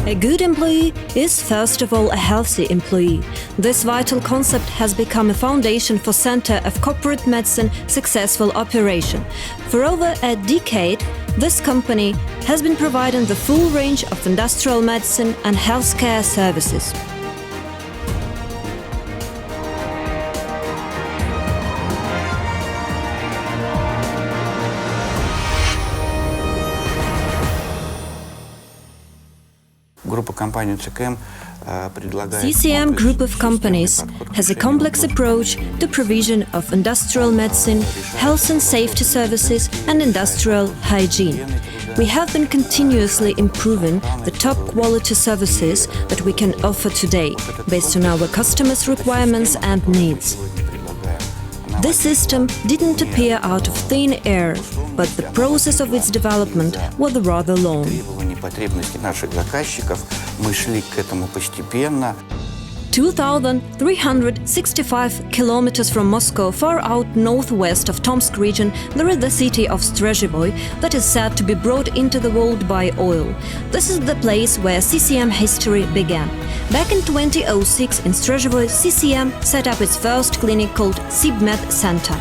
A good employee is first of all a healthy employee. This vital concept has become a foundation for Center of Corporate Medicine successful operation. For over a decade, this company has been providing the full range of industrial medicine and healthcare services. CCM Group of Companies has a complex approach to provision of industrial medicine, health and safety services and industrial hygiene. We have been continuously improving the top quality services that we can offer today, based on our customers' requirements and needs. This system didn't appear out of thin air, but the process of its development was rather long. Потребности наших заказчиков, мы шли к этому постепенно. 2,365 kilometers from Moscow, far out northwest of Tomsk region, there is the city of Strezhevoi that is said to be brought into the world by oil. This is the place where CCM history began. Back in 2006 in Strezhevoi, CCM set up its first clinic called SibMed Center.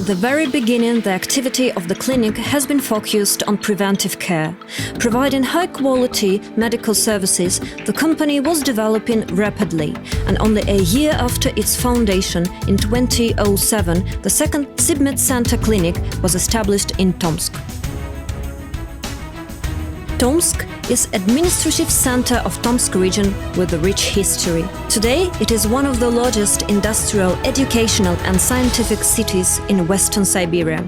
At the very beginning, the activity of the clinic has been focused on preventive care. Providing high-quality medical services, the company was developing rapidly, and only a year after its foundation, in 2007, the second SibMed Center clinic was established in Tomsk. Tomsk is administrative center of Tomsk region with a rich history. Today, it is one of the largest industrial, educational and scientific cities in Western Siberia.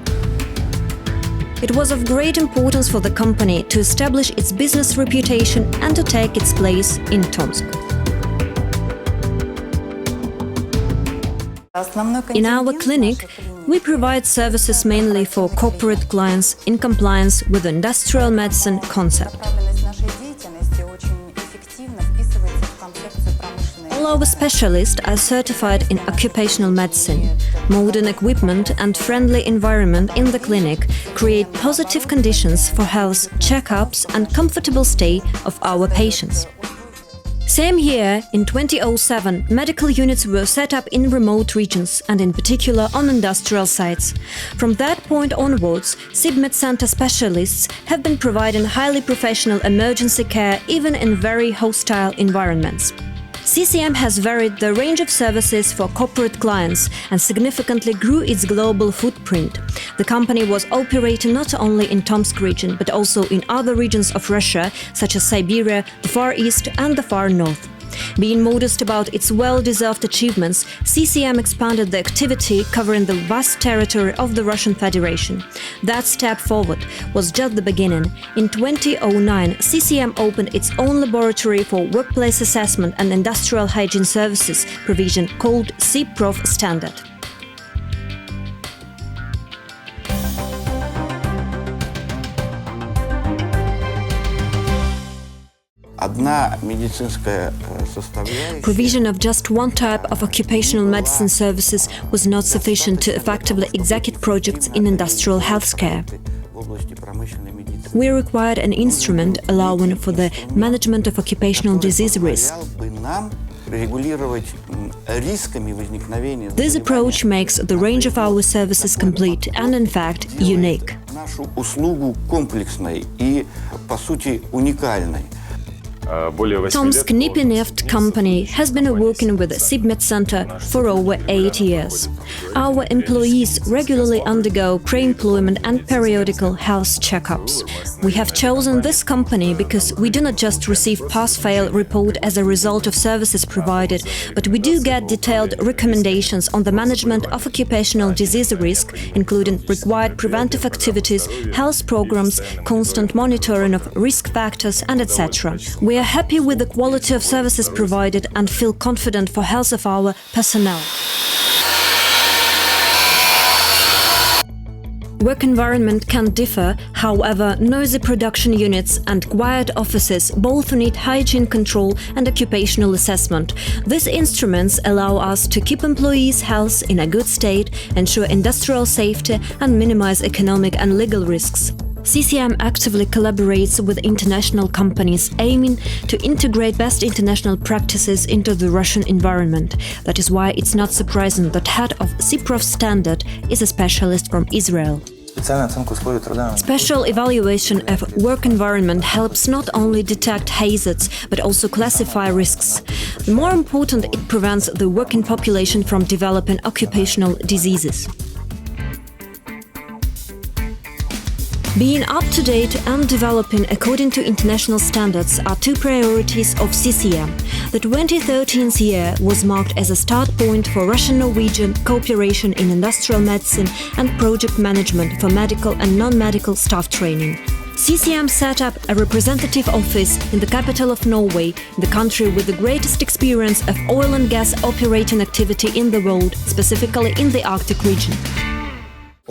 It was of great importance for the company to establish its business reputation and to take its place in Tomsk. In our clinic, we provide services mainly for corporate clients in compliance with the industrial medicine concept. All our specialists are certified in occupational medicine. Modern equipment and friendly environment in the clinic create positive conditions for health checkups and comfortable stay of our patients. Same year, in 2007, medical units were set up in remote regions and in particular on industrial sites. From that point onwards, SibMed Center specialists have been providing highly professional emergency care even in very hostile environments. CCM has varied the range of services for corporate clients and significantly grew its global footprint. The company was operating not only in Tomsk region, but also in other regions of Russia, such as Siberia, the Far East and the Far North. Being modest about its well-deserved achievements, CCM expanded the activity covering the vast territory of the Russian Federation. That step forward was just the beginning. In 2009, CCM opened its own laboratory for workplace assessment and industrial hygiene services provision called SibProf Standard. Provision of just one type of occupational medicine services was not sufficient to effectively execute projects in industrial healthcare. We required an instrument allowing for the management of occupational disease risk. This approach makes the range of our services complete and, in fact, unique. Tomsk Nipineft company has been working with the SibMed Center for over 8 years. Our employees regularly undergo pre-employment and periodical health checkups. We have chosen this company because we do not just receive pass-fail report as a result of services provided, but we do get detailed recommendations on the management of occupational disease risk, including required preventive activities, health programs, constant monitoring of risk factors, and etc. We are happy with the quality of services provided and feel confident for health of our personnel. Work environment can differ, however, noisy production units and quiet offices both need hygiene control and occupational assessment. These instruments allow us to keep employees' health in a good state, ensure industrial safety and minimize economic and legal risks. CCM actively collaborates with international companies aiming to integrate best international practices into the Russian environment. That is why it's not surprising that head of CIPROV standard is a specialist from Israel. Special evaluation of work environment helps not only detect hazards, but also classify risks. More important, it prevents the working population from developing occupational diseases. Being up-to-date and developing according to international standards are two priorities of CCM. The 2013 year was marked as a start point for Russian-Norwegian cooperation in industrial medicine and project management for medical and non-medical staff training. CCM set up a representative office in the capital of Norway, the country with the greatest experience of oil and gas operating activity in the world, specifically in the Arctic region.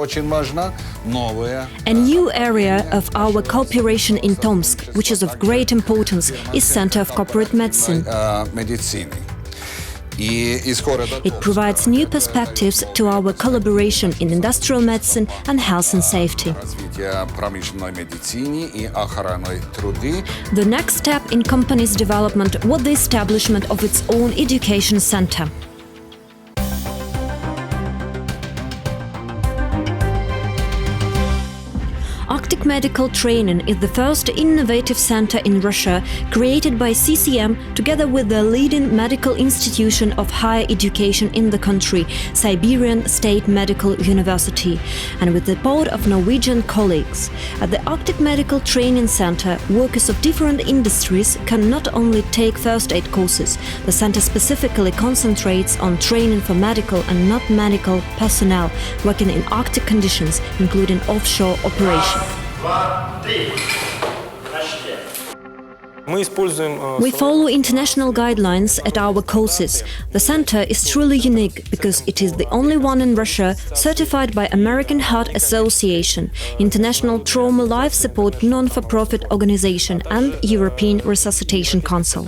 A new area of our cooperation in Tomsk, which is of great importance, is Center of Corporate Medicine. It provides new perspectives to our collaboration in industrial medicine and health and safety. The next step in company's development was the establishment of its own education center. Arctic Medical Training is the first innovative center in Russia created by CCM together with the leading medical institution of higher education in the country, Siberian State Medical University, and with the support of Norwegian colleagues. At the Arctic Medical Training Center, workers of different industries can not only take first aid courses, the center specifically concentrates on training for medical and non-medical personnel working in Arctic conditions, including offshore operations. We follow international guidelines at our courses. The center is truly unique because it is the only one in Russia certified by American Heart Association, International Trauma Life Support non-for-profit organization, and European Resuscitation Council.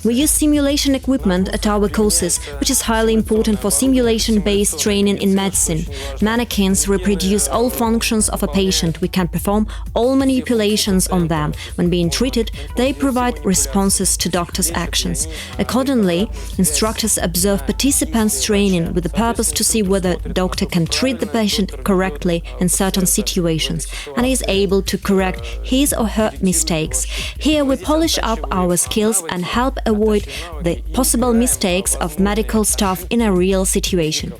We use simulation equipment at our courses, which is highly important for simulation-based training in medicine. Mannequins reproduce all functions of a patient. We can perform all manipulations on them. When being treated, they provide responses to doctors' actions. Accordingly, instructors observe participants' training with the purpose to see whether the doctor can treat the patient correctly in certain situations and is able to correct his or her mistakes. Here we polish up our skills and help avoid the possible mistakes of medical staff in a real situation.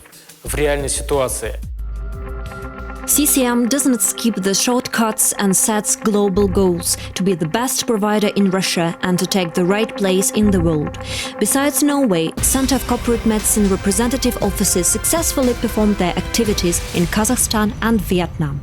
CCM doesn't skip the shortcuts and sets global goals to be the best provider in Russia and to take the right place in the world. Besides Norway, Center of Corporate Medicine representative offices successfully performed their activities in Kazakhstan and Vietnam.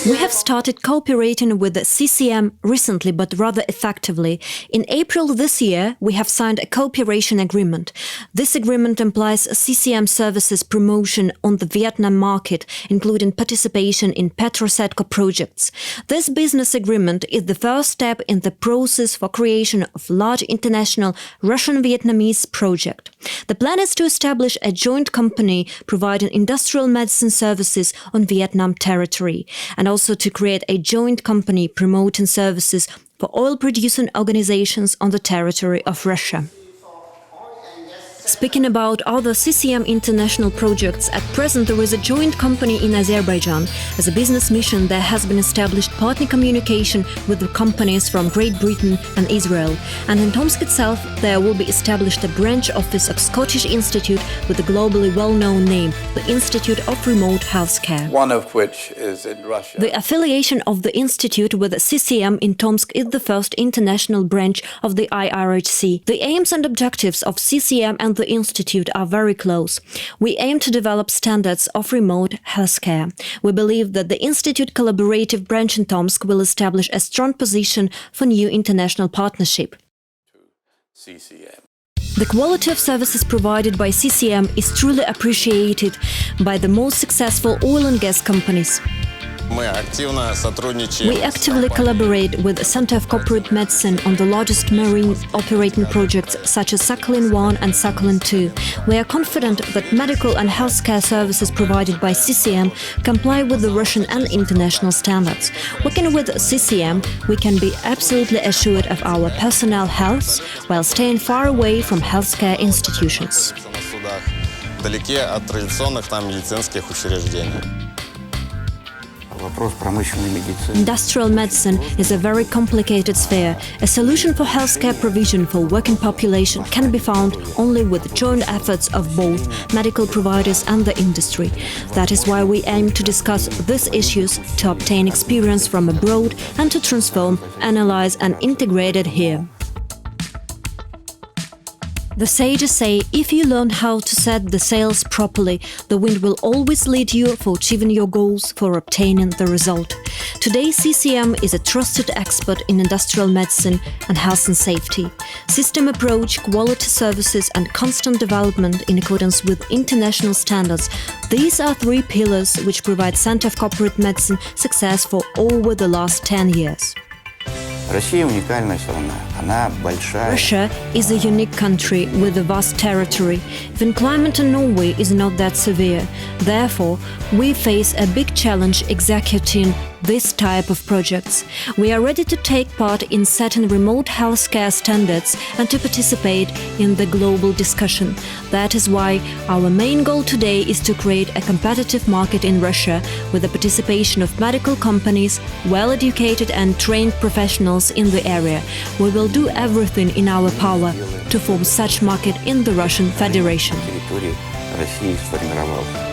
We have started cooperating with the CCM recently, but rather effectively. In April this year, we have signed a cooperation agreement. This agreement implies CCM services promotion on the Vietnam market, including participation in Petrosetco projects. This business agreement is the first step in the process for creation of large international Russian-Vietnamese project. The plan is to establish a joint company providing industrial medicine services on Vietnam territory, and also to create a joint company promoting services for oil-producing organizations on the territory of Russia. Speaking about other CCM international projects, at present there is a joint company in Azerbaijan. As a business mission, there has been established partner communication with the companies from Great Britain and Israel. And in Tomsk itself, there will be established a branch office of Scottish Institute with a globally well-known name, the Institute of Remote Healthcare. One of which is in Russia. The affiliation of the institute with CCM in Tomsk is the first international branch of the IRHC. The aims and objectives of CCM and the institute are very close. We aim to develop standards of remote healthcare. We believe that the institute collaborative branch in Tomsk will establish a strong position for new international partnership. CCM. The quality of services provided by CCM is truly appreciated by the most successful oil and gas companies. Мы активно сотрудничаем. We actively collaborate with the Center of Corporate Medicine on the largest marine operating projects such as Sakhalin-1 and Sakhalin-2. We are confident that medical and healthcare services provided by CCM comply with the Russian and international standards. Working with CCM, we can be absolutely assured of our personnel health while staying far away from healthcare institutions. На судах, вдалеке от традиционных там медицинских учреждений. Вопрос промышленной медицины. Industrial medicine is a very complicated sphere. A solution for healthcare provision for working population can be found only with joint efforts of both medical providers and the industry. That is why we aim to discuss these issues, to obtain experience from abroad and to transform, analyze and integrate it here. The sages say, if you learn how to set the sails properly, the wind will always lead you for achieving your goals, for obtaining the result. Today, CCM is a trusted expert in industrial medicine and health and safety. System approach, quality services and constant development in accordance with international standards. These are three pillars which provide Center of Corporate Medicine success for over the last 10 years. Россия уникальная страна. Она большая. Russia is a unique country with a vast territory. Even climate in Norway is not that severe. Therefore, we face a big challenge executing this type of projects. We are ready to take part in setting remote healthcare standards and to participate in the global discussion. That is why our main goal today is to create a competitive market in Russia with the participation of medical companies, well-educated and trained professionals in the area. We will do everything in our power to form such market in the Russian Federation. На территории России сформировался.